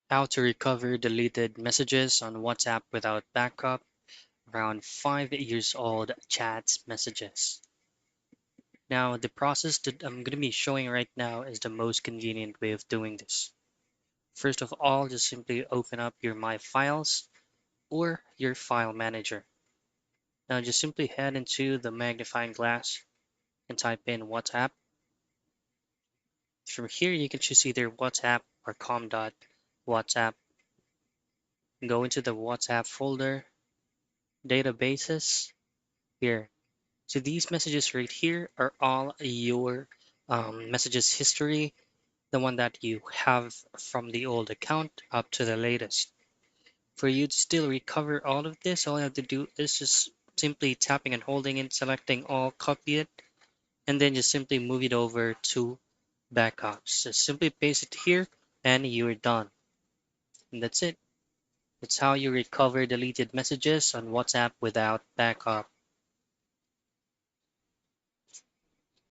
How to recover deleted messages on WhatsApp without backup. Around 5 years old chats messages. Now, the process that I'm going to be showing right now is the most convenient way of doing this. First of all, just simply open up your My Files or your file manager. Now, just simply head into the magnifying glass and type in WhatsApp. From here, you can choose either WhatsApp or com.whatsapp. Go into the WhatsApp folder, databases, here. So these messages right here are all your messages history, the one that you have from the old account up to the latest. For you to still recover all of this, all you have to do is just simply tapping and holding it, selecting all, copy it, and then just simply move it over to backups. Just simply paste it here and you're done. And that's it. That's how you recover deleted messages on WhatsApp without backup.